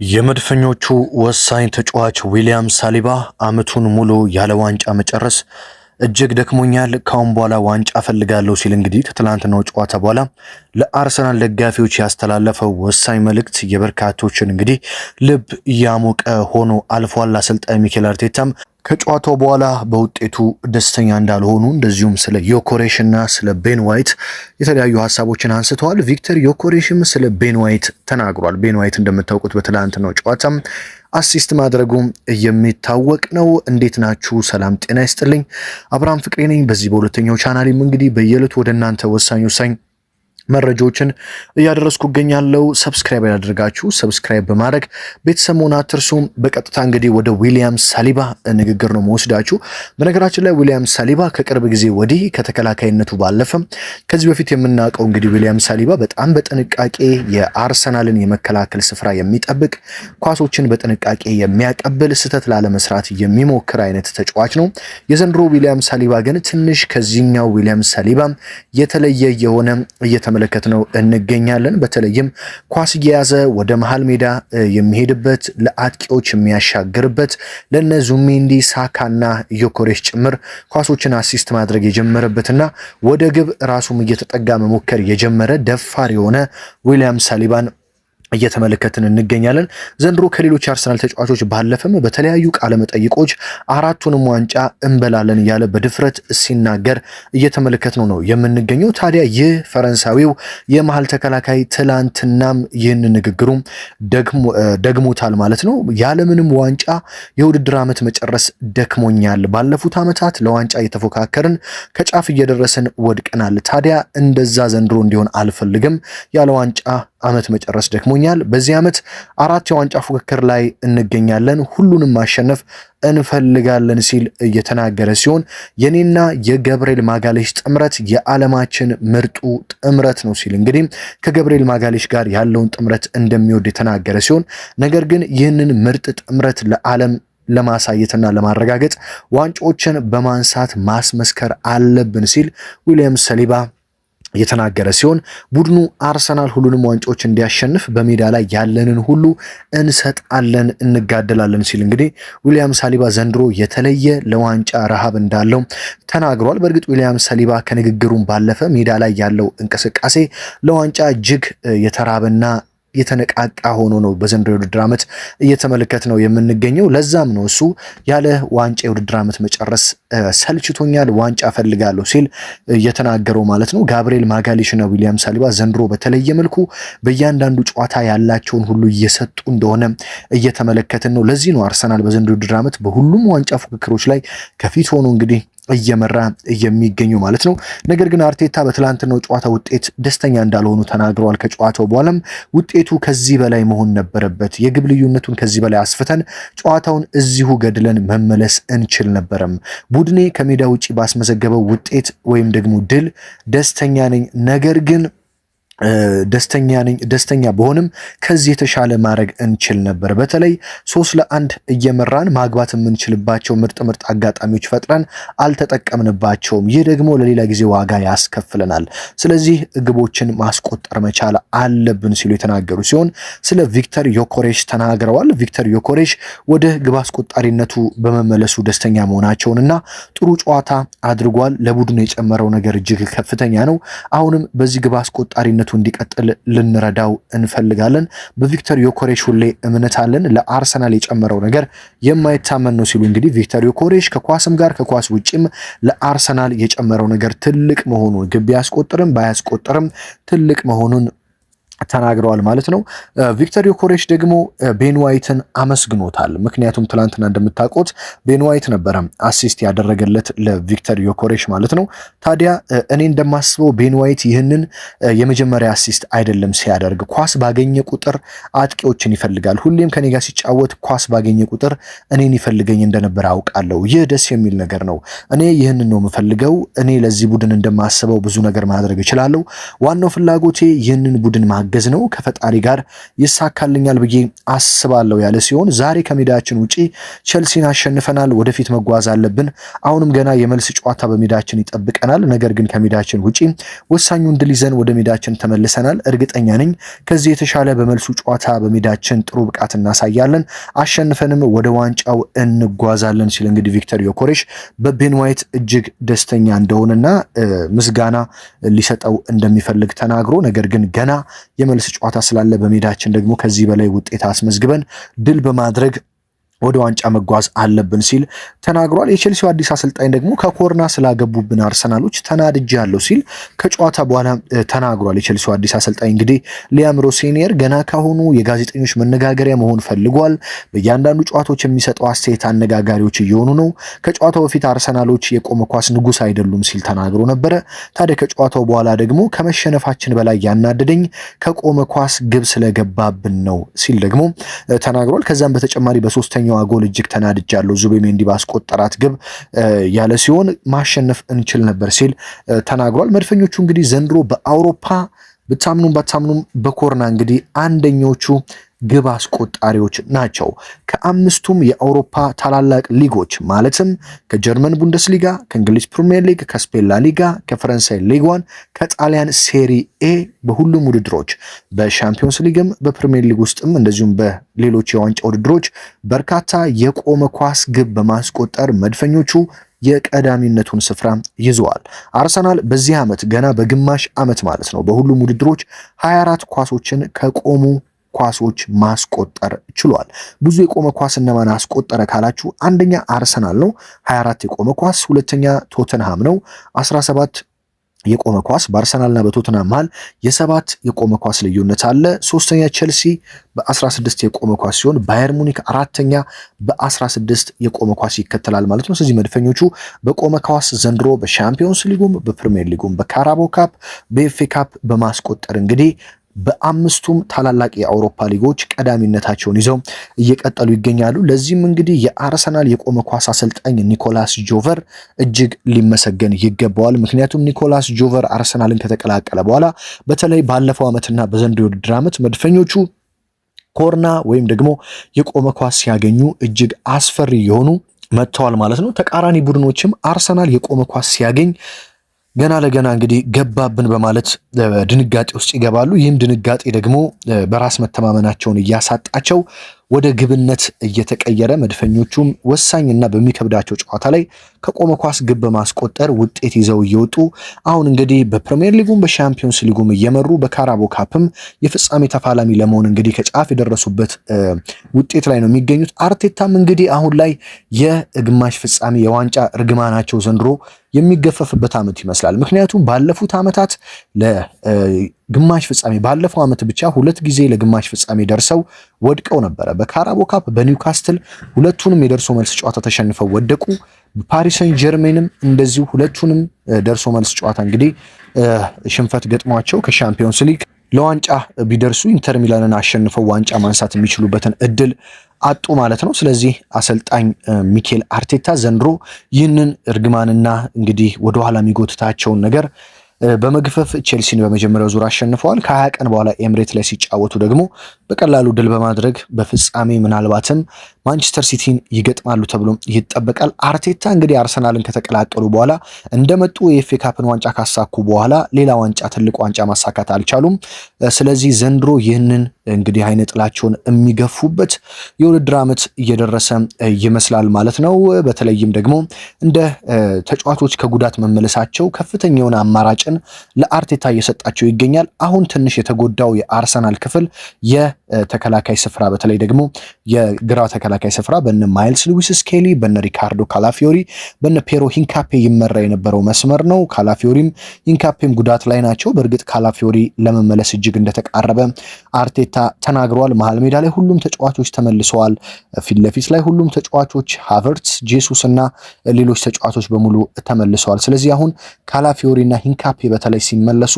የመድፈኞቹ ወሳኝ ተጫዋች ዊሊያም ሳሊባ አመቱን ሙሉ ያለ ዋንጫ መጨረስ እጅግ ደክሞኛል፣ ካሁን በኋላ ዋንጫ ፈልጋለሁ ሲል እንግዲህ ከትላንትናው ጨዋታ በኋላ ለአርሰናል ደጋፊዎች ያስተላለፈው ወሳኝ መልእክት የበርካቶችን እንግዲህ ልብ ያሞቀ ሆኖ አልፏል። አሰልጣኝ ሚኬል አርቴታም ከጨዋታው በኋላ በውጤቱ ደስተኛ እንዳልሆኑ እንደዚሁም ስለ ዮኬሬሽ እና ስለ ቤን ዋይት የተለያዩ ሀሳቦችን አንስተዋል። ቪክተር ዮኬሬሽም ስለ ቤን ዋይት ተናግሯል። ቤን ዋይት እንደምታውቁት በትላንትናው ጨዋታ አሲስት ማድረጉ የሚታወቅ ነው። እንዴት ናችሁ? ሰላም ጤና ይስጥልኝ። አብርሃም ፍቅሬ ነኝ። በዚህ በሁለተኛው ቻናሌም እንግዲህ በየዕለቱ ወደ እናንተ ወሳኝ መረጃዎችን እያደረስኩ እገኛለሁ። ሰብስክራይብ ያደርጋችሁ ሰብስክራይብ በማድረግ ቤተሰብ መሆን አትርሱ። በቀጥታ እንግዲህ ወደ ዊሊያም ሳሊባ ንግግር ነው መወስዳችሁ። በነገራችን ላይ ዊሊያም ሳሊባ ከቅርብ ጊዜ ወዲህ ከተከላካይነቱ ባለፈ ከዚህ በፊት የምናውቀው እንግዲህ ዊሊያም ሳሊባ በጣም በጥንቃቄ የአርሰናልን የመከላከል ስፍራ የሚጠብቅ፣ ኳሶችን በጥንቃቄ የሚያቀብል፣ ስህተት ላለመስራት የሚሞክር አይነት ተጫዋች ነው። የዘንድሮ ዊሊያም ሳሊባ ግን ትንሽ ከዚህኛው ዊሊያም ሳሊባ የተለየ የሆነ እየተመለከትነው እንገኛለን። በተለይም ኳስ እየያዘ ወደ መሃል ሜዳ የሚሄድበት፣ ለአጥቂዎች የሚያሻግርበት፣ ለነ ዙሜንዲ ሳካና ዮኬሬሽ ጭምር ኳሶችን አሲስት ማድረግ የጀመረበትና ወደ ግብ ራሱም እየተጠጋ መሞከር የጀመረ ደፋር የሆነ ዊሊያም ሳሊባን እየተመለከትን እንገኛለን። ዘንድሮ ከሌሎች አርሰናል ተጫዋቾች ባለፈም በተለያዩ ቃለ መጠይቆች አራቱንም ዋንጫ እንበላለን እያለ በድፍረት ሲናገር እየተመለከትነው ነው የምንገኘው። ታዲያ ይህ ፈረንሳዊው የመሃል ተከላካይ ትላንትናም ይህን ንግግሩ ደግሞታል ማለት ነው። ያለምንም ዋንጫ የውድድር ዓመት መጨረስ ደክሞኛል፣ ባለፉት ዓመታት ለዋንጫ እየተፎካከርን ከጫፍ እየደረስን ወድቀናል። ታዲያ እንደዛ ዘንድሮ እንዲሆን አልፈልግም፣ ያለ ዋንጫ ዓመት መጨረስ ደክሞኛል። በዚህ ዓመት 4 የዋንጫ ፉክክር ላይ እንገኛለን፣ ሁሉንም ማሸነፍ እንፈልጋለን ሲል እየተናገረ ሲሆን የኔና የገብርኤል ማጋሌሽ ጥምረት የዓለማችን ምርጡ ጥምረት ነው ሲል እንግዲህ ከገብርኤል ማጋሌሽ ጋር ያለውን ጥምረት እንደሚወድ የተናገረ ሲሆን ነገር ግን ይህንን ምርጥ ጥምረት ለዓለም ለማሳየትና ለማረጋገጥ ዋንጫዎችን በማንሳት ማስመስከር አለብን ሲል ዊሊያም ሳሊባ የተናገረ ሲሆን ቡድኑ አርሰናል ሁሉንም ዋንጫዎች እንዲያሸንፍ በሜዳ ላይ ያለንን ሁሉ እንሰጣለን፣ እንጋደላለን ሲል እንግዲህ ዊሊያም ሳሊባ ዘንድሮ የተለየ ለዋንጫ ረሃብ እንዳለው ተናግሯል። በእርግጥ ዊሊያም ሳሊባ ከንግግሩም ባለፈ ሜዳ ላይ ያለው እንቅስቃሴ ለዋንጫ እጅግ የተራበና የተነቃቃ ሆኖ ነው በዘንድሮ የውድድር ዓመት እየተመለከት ነው የምንገኘው። ለዛም ነው እሱ ያለ ዋንጫ የውድድር ዓመት መጨረስ ሰልችቶኛል፣ ዋንጫ ፈልጋለሁ ሲል የተናገረው ማለት ነው። ጋብርኤል ማጋሌሽ እና ዊሊያም ሳሊባ ዘንድሮ በተለየ መልኩ በእያንዳንዱ ጨዋታ ያላቸውን ሁሉ እየሰጡ እንደሆነ እየተመለከትን ነው። ለዚህ ነው አርሰናል በዘንድሮ የውድድር ዓመት በሁሉም ዋንጫ ፉክክሮች ላይ ከፊት ሆኖ እንግዲህ እየመራ የሚገኙ ማለት ነው። ነገር ግን አርቴታ በትላንትናው ጨዋታ ውጤት ደስተኛ እንዳልሆኑ ተናግረዋል። ከጨዋታው በኋላም ውጤቱ ከዚህ በላይ መሆን ነበረበት፣ የግብ ልዩነቱን ከዚህ በላይ አስፍተን ጨዋታውን እዚሁ ገድለን መመለስ እንችል ነበረም። ቡድኔ ከሜዳ ውጪ ባስመዘገበው ውጤት ወይም ደግሞ ድል ደስተኛ ነኝ፣ ነገር ግን ደስተኛ በሆንም ከዚህ የተሻለ ማድረግ እንችል ነበር። በተለይ 3-1 እየመራን ማግባት የምንችልባቸው ምርጥ አጋጣሚዎች ፈጥረን አልተጠቀምንባቸውም። ይህ ደግሞ ለሌላ ጊዜ ዋጋ ያስከፍለናል። ስለዚህ ግቦችን ማስቆጠር መቻል አለብን ሲሉ የተናገሩ ሲሆን ስለ ቪክተር ዮኬሬሽ ተናግረዋል። ቪክተር ዮኬሬሽ ወደ ግብ አስቆጣሪነቱ በመመለሱ ደስተኛ መሆናቸውንና ጥሩ ጨዋታ አድርጓል፣ ለቡድኑ የጨመረው ነገር እጅግ ከፍተኛ ነው፣ አሁንም በዚህ ግብ አስቆጣሪነቱ እንዲቀጥል ልንረዳው እንፈልጋለን። በቪክተር ዮኬሬሽ ሁሌ እምነት አለን፣ ለአርሰናል የጨመረው ነገር የማይታመን ነው ሲሉ እንግዲህ ቪክተር ዮኬሬሽ ከኳስም ጋር ከኳስ ውጪም ለአርሰናል የጨመረው ነገር ትልቅ መሆኑን ግብ ያስቆጥርም ባያስቆጥርም ትልቅ መሆኑን ተናግረዋል ማለት ነው። ቪክተር ዮኬሬሽ ደግሞ ቤን ዋይትን አመስግኖታል። ምክንያቱም ትላንትና እንደምታውቁት ቤን ዋይት ነበረ አሲስት ያደረገለት ለቪክተር ዮኬሬሽ ማለት ነው። ታዲያ እኔ እንደማስበው ቤን ዋይት ይህንን የመጀመሪያ አሲስት አይደለም ሲያደርግ፣ ኳስ ባገኘ ቁጥር አጥቂዎችን ይፈልጋል። ሁሌም ከኔ ጋር ሲጫወት ኳስ ባገኘ ቁጥር እኔን ይፈልገኝ እንደነበር አውቃለሁ። ይህ ደስ የሚል ነገር ነው። እኔ ይህንን ነው የምፈልገው። እኔ ለዚህ ቡድን እንደማስበው ብዙ ነገር ማድረግ እችላለሁ። ዋናው ፍላጎቴ ይህንን ቡድን ማገዝ ነው። ከፈጣሪ ጋር ይሳካልኛል ብዬ አስባለሁ ያለ ሲሆን ዛሬ ከሜዳችን ውጪ ቸልሲን አሸንፈናል። ወደፊት መጓዝ አለብን። አሁንም ገና የመልስ ጨዋታ በሜዳችን ይጠብቀናል። ነገር ግን ከሜዳችን ውጪ ወሳኙን ድል ይዘን ወደ ሜዳችን ተመልሰናል። እርግጠኛ ነኝ ከዚህ የተሻለ በመልሱ ጨዋታ በሜዳችን ጥሩ ብቃት እናሳያለን፣ አሸንፈንም ወደ ዋንጫው እንጓዛለን ሲል እንግዲህ ቪክተር ዮኬሬሽ በቤን ዋይት እጅግ ደስተኛ እንደሆነና ምስጋና ሊሰጠው እንደሚፈልግ ተናግሮ ነገር ግን ገና የመልስ ጨዋታ ስላለ በሜዳችን ደግሞ ከዚህ በላይ ውጤት አስመዝግበን ድል በማድረግ ወደ ዋንጫ መጓዝ አለብን ሲል ተናግሯል። የቼልሲው አዲስ አሰልጣኝ ደግሞ ከኮርና ስላገቡብን አርሰናሎች ተናድጃለሁ ሲል ከጨዋታ በኋላ ተናግሯል። የቼልሲው አዲስ አሰልጣኝ እንግዲህ ሊያም ሮሴኒየር ገና ካሁኑ የጋዜጠኞች መነጋገሪያ መሆን ፈልጓል። በእያንዳንዱ ጨዋታዎች የሚሰጠው አስተያየት አነጋጋሪዎች እየሆኑ ነው። ከጨዋታው በፊት አርሰናሎች የቆመ ኳስ ንጉስ አይደሉም ሲል ተናግሮ ነበረ። ታዲያ ከጨዋታው በኋላ ደግሞ ከመሸነፋችን በላይ ያናደደኝ ከቆመ ኳስ ግብ ስለገባብን ነው ሲል ደግሞ ተናግሯል። ከዛም በተጨማሪ በሶስተኛው ጎል እጅግ ተናድጃለሁ ዙቤሜንዲ ባስቆጠራት ግብ ያለ ሲሆን ማሸነፍ እንችል ነበር ሲል ተናግሯል። መድፈኞቹ እንግዲህ ዘንድሮ በአውሮፓ ብታምኑም ባታምኑም በኮርና እንግዲህ አንደኞቹ ግብ አስቆጣሪዎች ናቸው። ከአምስቱም የአውሮፓ ታላላቅ ሊጎች ማለትም ከጀርመን ቡንደስሊጋ፣ ከእንግሊዝ ፕሪሚየር ሊግ፣ ከስፔን ላ ሊጋ፣ ከፈረንሳይ ሊግ 1፣ ከጣሊያን ሴሪ ኤ በሁሉም ውድድሮች በሻምፒዮንስ ሊግም በፕሪሚየር ሊግ ውስጥም እንደዚሁም በሌሎች የዋንጫ ውድድሮች በርካታ የቆመ ኳስ ግብ በማስቆጠር መድፈኞቹ የቀዳሚነቱን ስፍራ ይዘዋል። አርሰናል በዚህ ዓመት ገና በግማሽ ዓመት ማለት ነው በሁሉም ውድድሮች 24 ኳሶችን ከቆሙ ኳሶች ማስቆጠር ችሏል። ብዙ የቆመ ኳስ እነማን አስቆጠረ ካላችሁ አንደኛ አርሰናል ነው 24 የቆመ ኳስ፣ ሁለተኛ ቶተንሃም ነው 17 የቆመ ኳስ። በአርሰናልና በቶተንሃም መሃል የሰባት የቆመ ኳስ ልዩነት አለ። ሶስተኛ ቼልሲ በ16 የቆመ ኳስ ሲሆን ባየር ሙኒክ አራተኛ በ16 የቆመ ኳስ ይከተላል ማለት ነው። ስለዚህ መድፈኞቹ በቆመ ኳስ ዘንድሮ በሻምፒዮንስ ሊጉም በፕሪሚየር ሊጉም በካራባኦ ካፕ በኤፍኤ ካፕ በማስቆጠር እንግዲህ በአምስቱም ታላላቅ የአውሮፓ ሊጎች ቀዳሚነታቸውን ይዘው እየቀጠሉ ይገኛሉ። ለዚህም እንግዲህ የአርሰናል የቆመ ኳስ አሰልጣኝ ኒኮላስ ጆቨር እጅግ ሊመሰገን ይገባዋል። ምክንያቱም ኒኮላስ ጆቨር አርሰናልን ከተቀላቀለ በኋላ በተለይ ባለፈው ዓመትና በዘንድሮው የውድድር ዓመት መድፈኞቹ ኮርና ወይም ደግሞ የቆመ ኳስ ሲያገኙ እጅግ አስፈሪ የሆኑ መጥተዋል ማለት ነው። ተቃራኒ ቡድኖችም አርሰናል የቆመ ኳስ ሲያገኝ ገና ለገና እንግዲህ ገባብን በማለት ድንጋጤ ውስጥ ይገባሉ። ይህም ድንጋጤ ደግሞ በራስ መተማመናቸውን እያሳጣቸው ወደ ግብነት እየተቀየረ መድፈኞቹም ወሳኝና በሚከብዳቸው ጨዋታ ላይ ከቆመ ኳስ ግብ በማስቆጠር ውጤት ይዘው እየወጡ አሁን እንግዲህ በፕሪሚየር ሊጉም በሻምፒዮንስ ሊጉም እየመሩ በካራባኦ ካፕም የፍጻሜ ተፋላሚ ለመሆን እንግዲህ ከጫፍ የደረሱበት ውጤት ላይ ነው የሚገኙት። አርቴታም እንግዲህ አሁን ላይ የግማሽ ፍጻሜ የዋንጫ እርግማናቸው ዘንድሮ የሚገፈፍበት ዓመት ይመስላል። ምክንያቱም ባለፉት ዓመታት ለግማሽ ፍጻሜ ባለፈው ዓመት ብቻ 2 ጊዜ ለግማሽ ፍጻሜ ደርሰው ወድቀው ነበረ። በካራባኦ ካፕ በኒውካስትል ሁለቱንም የደርሶ መልስ ጨዋታ ተሸንፈው ወደቁ። ፓሪስ ሰን ጀርሜንም እንደዚሁ ሁለቱንም ደርሶ መልስ ጨዋታ እንግዲህ ሽንፈት ገጥሟቸው ከሻምፒዮንስ ሊግ ለዋንጫ ቢደርሱ ኢንተር ሚላንን አሸንፈው ዋንጫ ማንሳት የሚችሉበትን እድል አጡ ማለት ነው። ስለዚህ አሰልጣኝ ሚኬል አርቴታ ዘንድሮ ይህንን እርግማንና እንግዲህ ወደኋላ የሚጎትታቸውን ነገር በመግፈፍ ቼልሲን በመጀመሪያው ዙር አሸንፈዋል። ከ20 ቀን በኋላ ኤምሬት ላይ ሲጫወቱ ደግሞ በቀላሉ ድል በማድረግ በፍጻሜ ምናልባትም ማንቸስተር ሲቲን ይገጥማሉ ተብሎ ይጠበቃል። አርቴታ እንግዲህ አርሰናልን ከተቀላቀሉ በኋላ እንደመጡ የኤፍኤ ካፕን ዋንጫ ካሳኩ በኋላ ሌላ ዋንጫ ትልቅ ዋንጫ ማሳካት አልቻሉም። ስለዚህ ዘንድሮ ይህንን እንግዲህ አይነ ጥላቸውን የሚገፉበት የውድድር ዓመት እየደረሰ ይመስላል ማለት ነው። በተለይም ደግሞ እንደ ተጫዋቾች ከጉዳት መመለሳቸው ከፍተኛ የሆነ አማራጭን ለአርቴታ እየሰጣቸው ይገኛል። አሁን ትንሽ የተጎዳው የአርሰናል ክፍል የተከላካይ ስፍራ በተለይ ደግሞ የግራ ተከላካይ ስፍራ በነ ማይልስ ሉዊስ ስኬሊ፣ በነ ሪካርዶ ካላፊዮሪ፣ በነ ፔሮ ሂንካፔ ይመራ የነበረው መስመር ነው። ካላፊዮሪም ሂንካፔም ጉዳት ላይ ናቸው። በእርግጥ ካላፊዮሪ ለመመለስ እጅግ እንደተቃረበ አርቴታ ተናግሯል። መሃል ሜዳ ላይ ሁሉም ተጫዋቾች ተመልሰዋል። ፊት ለፊት ላይ ሁሉም ተጫዋቾች ሃቨርትስ፣ ጄሱስ እና ሌሎች ተጫዋቾች በሙሉ ተመልሰዋል። ስለዚህ አሁን ካላፊዮሪና ሂንካፔ በተለይ ሲመለሱ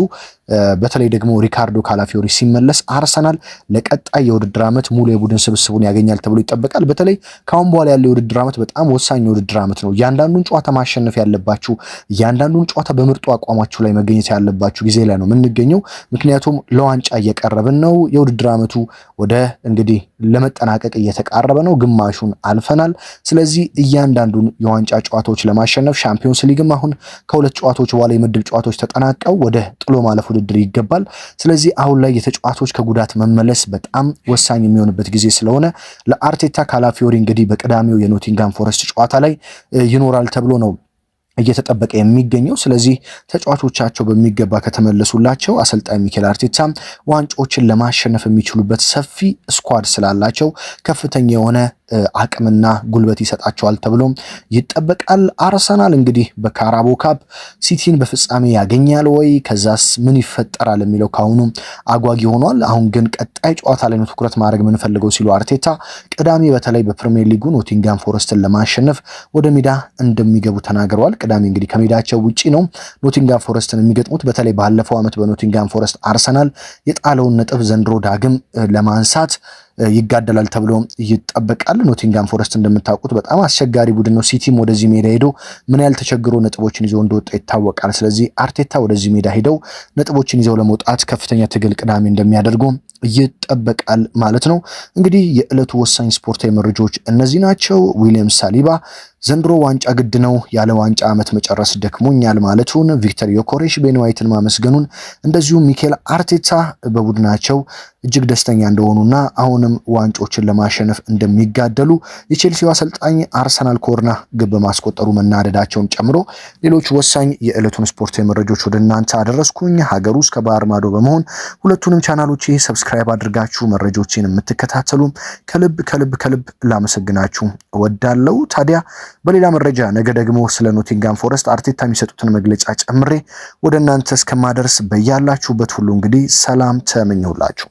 በተለይ ደግሞ ሪካርዶ ካላፊዮሪ ሲመለስ አርሰናል ለቀጣይ የውድድር ዓመት ሙሉ የቡድን ስብስቡን ያገኛል ተብሎ ይጠበቃል። በተለይ ካሁን በኋላ ያለው የውድድር ዓመት በጣም ወሳኝ የውድድር ዓመት ነው። እያንዳንዱን ጨዋታ ማሸነፍ ያለባችሁ፣ እያንዳንዱን ጨዋታ በምርጡ አቋማችሁ ላይ መገኘት ያለባችሁ ጊዜ ላይ ነው የምንገኘው። ምክንያቱም ለዋንጫ እየቀረብን ነው። የውድድር ዓመቱ ወደ እንግዲህ ለመጠናቀቅ እየተቃረበ ነው። ግማሹን አልፈናል። ስለዚህ እያንዳንዱን የዋንጫ ጨዋታዎች ለማሸነፍ ሻምፒዮንስ ሊግም አሁን ከሁለት ጨዋታዎች በኋላ የምድብ ጨዋታዎች ተጠናቀው ወደ ጥሎ ማለፍ ውድድር ይገባል። ስለዚህ አሁን ላይ የተጫዋቾች ከጉዳት መመለስ በጣም ወሳኝ የሚሆንበት ጊዜ ስለሆነ ለአርቴታ ካላፊዮሪ እንግዲህ በቅዳሜው የኖቲንጋም ፎረስት ጨዋታ ላይ ይኖራል ተብሎ ነው እየተጠበቀ የሚገኘው። ስለዚህ ተጫዋቾቻቸው በሚገባ ከተመለሱላቸው አሰልጣኝ ሚኬል አርቴታ ዋንጫዎችን ለማሸነፍ የሚችሉበት ሰፊ ስኳድ ስላላቸው ከፍተኛ የሆነ አቅምና ጉልበት ይሰጣቸዋል ተብሎም ይጠበቃል። አርሰናል እንግዲህ በካራቦ ካፕ ሲቲን በፍጻሜ ያገኛል ወይ ከዛስ ምን ይፈጠራል የሚለው ካሁኑ አጓጊ ሆኗል። አሁን ግን ቀጣይ ጨዋታ ላይ ነው ትኩረት ማድረግ የምንፈልገው ሲሉ አርቴታ ቅዳሜ በተለይ በፕሪሚየር ሊጉ ኖቲንጋም ፎረስትን ለማሸነፍ ወደ ሜዳ እንደሚገቡ ተናግረዋል። ቅዳሜ እንግዲህ ከሜዳቸው ውጪ ነው ኖቲንጋም ፎረስትን የሚገጥሙት። በተለይ ባለፈው ዓመት በኖቲንጋም ፎረስት አርሰናል የጣለውን ነጥብ ዘንድሮ ዳግም ለማንሳት ይጋደላል ተብሎ ይጠበቃል። ኖቲንጋም ፎረስት እንደምታውቁት በጣም አስቸጋሪ ቡድን ነው። ሲቲም ወደዚህ ሜዳ ሄዶ ምን ያህል ተቸግሮ ነጥቦችን ይዘው እንደወጣ ይታወቃል። ስለዚህ አርቴታ ወደዚህ ሜዳ ሄደው ነጥቦችን ይዘው ለመውጣት ከፍተኛ ትግል ቅዳሜ እንደሚያደርጉ ይጠበቃል ማለት ነው። እንግዲህ የዕለቱ ወሳኝ ስፖርታዊ መረጃዎች እነዚህ ናቸው። ዊሊያም ሳሊባ ዘንድሮ ዋንጫ ግድ ነው፣ ያለ ዋንጫ ዓመት መጨረስ ደክሞኛል ማለቱን፣ ቪክተር ዮኬሬሽ ቤን ዋይትን ማመስገኑን፣ እንደዚሁም ሚኬል አርቴታ በቡድናቸው እጅግ ደስተኛ እንደሆኑና አሁንም ዋንጮችን ለማሸነፍ እንደሚጋደሉ፣ የቼልሲው አሰልጣኝ አርሰናል ኮርና ግብ በማስቆጠሩ መናደዳቸውን ጨምሮ ሌሎች ወሳኝ የዕለቱን ስፖርታዊ መረጃዎች ወደ እናንተ አደረስኩኝ። ሀገር ውስጥ ከባህር ማዶ በመሆን ሁለቱንም ቻናሎች ሰብስክራይብ አድርጋችሁ መረጃዎችን የምትከታተሉ ከልብ ላመሰግናችሁ እወዳለሁ። ታዲያ በሌላ መረጃ ነገ ደግሞ ስለ ኖቲንጋም ፎረስት አርቴታ የሚሰጡትን መግለጫ ጨምሬ ወደ እናንተ እስከማደርስ በያላችሁበት ሁሉ እንግዲህ ሰላም ተመኘሁላችሁ።